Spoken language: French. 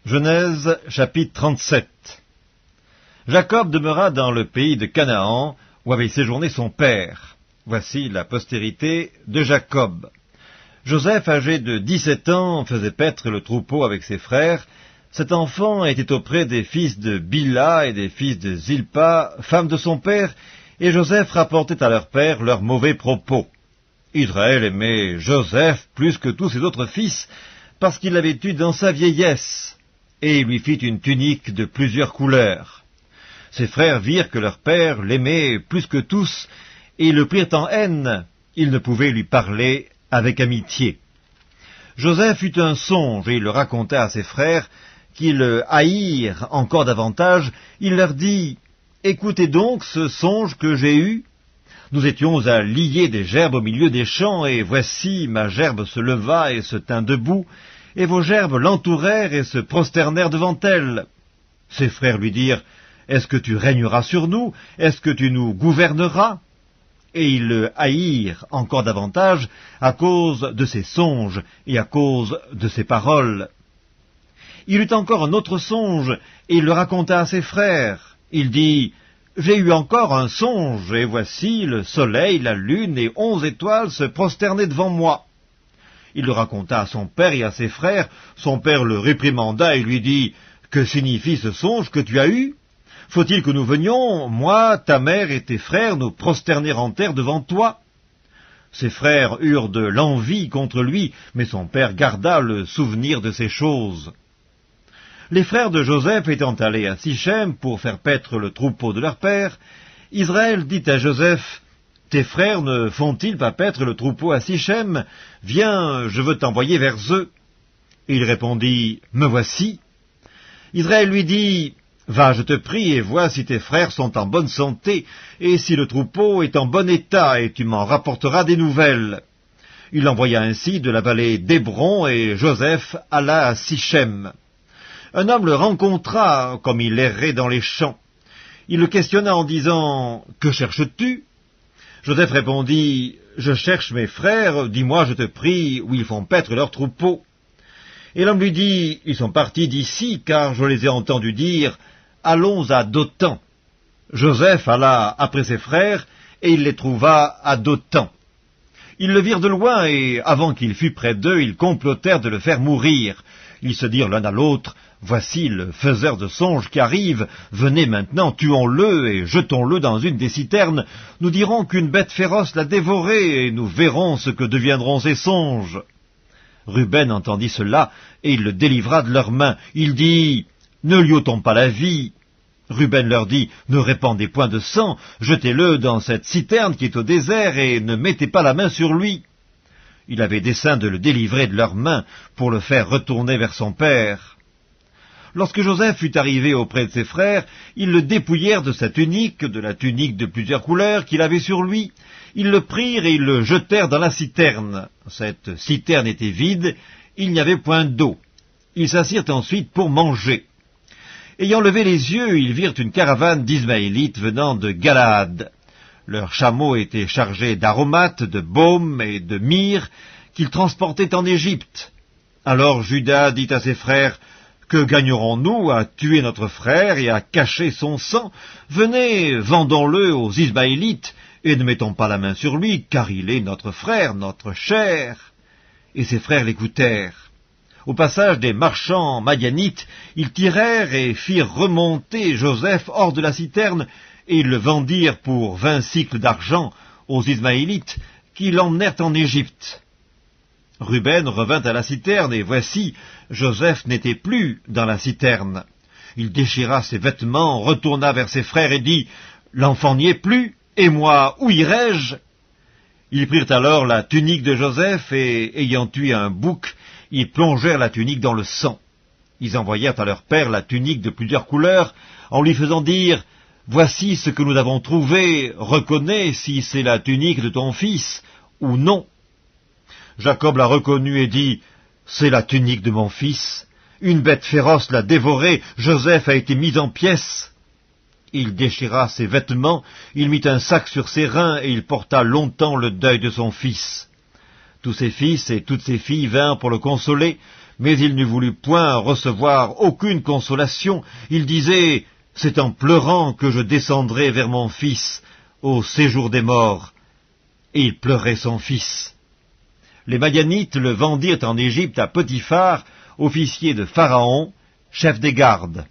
Genèse chapitre 37. Jacob demeura dans le pays de Canaan, où avait séjourné son père. Voici la postérité de Jacob. Joseph, âgé de 17 ans, faisait paître le troupeau avec ses frères. Cet enfant était auprès des fils de Bila et des fils de Zilpa, femme de son père, et Joseph rapportait à leur père leurs mauvais propos. Israël aimait Joseph plus que tous ses autres fils, parce qu'il l'avait eu dans sa vieillesse, et il lui fit une tunique de plusieurs couleurs. Ses frères virent que leur père l'aimait plus que tous, et le prirent en haine. Ils ne pouvaient lui parler avec amitié. Joseph eut un songe, et il le raconta à ses frères, qui le haïrent encore davantage. Il leur dit, « Écoutez donc ce songe que j'ai eu. Nous étions à lier des gerbes au milieu des champs, et voici ma gerbe se leva et se tint debout, et vos gerbes l'entourèrent et se prosternèrent devant elle. » Ses frères lui dirent, « Est-ce que tu régneras sur nous? Est-ce que tu nous gouverneras ?» Et ils le haïrent encore davantage à cause de ses songes et à cause de ses paroles. Il eut encore un autre songe, et il le raconta à ses frères. Il dit, « J'ai eu encore un songe, et voici le soleil, la lune et 11 étoiles se prosternaient devant moi. » Il le raconta à son père et à ses frères. Son père le réprimanda et lui dit, « Que signifie ce songe que tu as eu? Faut-il que nous venions, moi, ta mère et tes frères, nous prosterner en terre devant toi ?» Ses frères eurent de l'envie contre lui, mais son père garda le souvenir de ces choses. Les frères de Joseph étant allés à Sichem pour faire paître le troupeau de leur père, Israël dit à Joseph, « Tes frères ne font-ils pas paître le troupeau à Sichem? Viens, je veux t'envoyer vers eux. » Il répondit, « Me voici. » Israël lui dit, « Va, je te prie, et vois si tes frères sont en bonne santé, et si le troupeau est en bon état, et tu m'en rapporteras des nouvelles. » Il l'envoya ainsi de la vallée d'Hébron, et Joseph alla à Sichem. Un homme le rencontra, comme il errait dans les champs. Il le questionna en disant, « Que cherches-tu » Joseph répondit, « Je cherche mes frères, dis-moi, je te prie, où ils font paître leurs troupeaux. » Et l'homme lui dit, « Ils sont partis d'ici, car je les ai entendus dire, « Allons à Dothan. » Joseph alla après ses frères, et il les trouva à Dothan. Ils le virent de loin, et avant qu'il fût près d'eux, ils complotèrent de le faire mourir. Ils se dirent l'un à l'autre, « Voici le faiseur de songes qui arrive, venez maintenant, tuons-le et jetons-le dans une des citernes. Nous dirons qu'une bête féroce l'a dévoré, et nous verrons ce que deviendront ses songes. » Ruben entendit cela, et il le délivra de leurs mains. Il dit, « Ne lui ôtons pas la vie. » Ruben leur dit, « Ne répandez point de sang, jetez-le dans cette citerne qui est au désert, et ne mettez pas la main sur lui. » Il avait dessein de le délivrer de leurs mains, pour le faire retourner vers son père. Lorsque Joseph fut arrivé auprès de ses frères, ils le dépouillèrent de sa tunique, de la tunique de plusieurs couleurs qu'il avait sur lui. Ils le prirent et ils le jetèrent dans la citerne. Cette citerne était vide, il n'y avait point d'eau. Ils s'assirent ensuite pour manger. Ayant levé les yeux, ils virent une caravane d'Ismaélites venant de Galaad. Leurs chameaux étaient chargés d'aromates, de baume et de myrrhe qu'ils transportaient en Égypte. Alors Juda dit à ses frères, « Que gagnerons-nous à tuer notre frère et à cacher son sang? Venez, vendons-le aux Ismaélites, et ne mettons pas la main sur lui, car il est notre frère, notre chair. » Et ses frères l'écoutèrent. Au passage des marchands madianites, ils tirèrent et firent remonter Joseph hors de la citerne, et ils le vendirent pour 20 cycles d'argent aux Ismaélites, qui l'emmenèrent en Égypte. Ruben revint à la citerne, et voici, Joseph n'était plus dans la citerne. Il déchira ses vêtements, retourna vers ses frères et dit, « L'enfant n'y est plus, et moi, où irai-je » Ils prirent alors la tunique de Joseph, et, ayant tué un bouc, ils plongèrent la tunique dans le sang. Ils envoyèrent à leur père la tunique de plusieurs couleurs, en lui faisant dire, « Voici ce que nous avons trouvé, reconnais si c'est la tunique de ton fils, ou non. » Jacob l'a reconnue et dit, « C'est la tunique de mon fils. Une bête féroce l'a dévoré, Joseph a été mis en pièces. » Il déchira ses vêtements, il mit un sac sur ses reins, et il porta longtemps le deuil de son fils. Tous ses fils et toutes ses filles vinrent pour le consoler, Mais il ne voulut point recevoir aucune consolation. Il disait, « C'est en pleurant que je descendrai vers mon fils au séjour des morts. » Et il pleurait son fils. Les Madianites le vendirent en Égypte à Potiphar, officier de Pharaon, chef des gardes.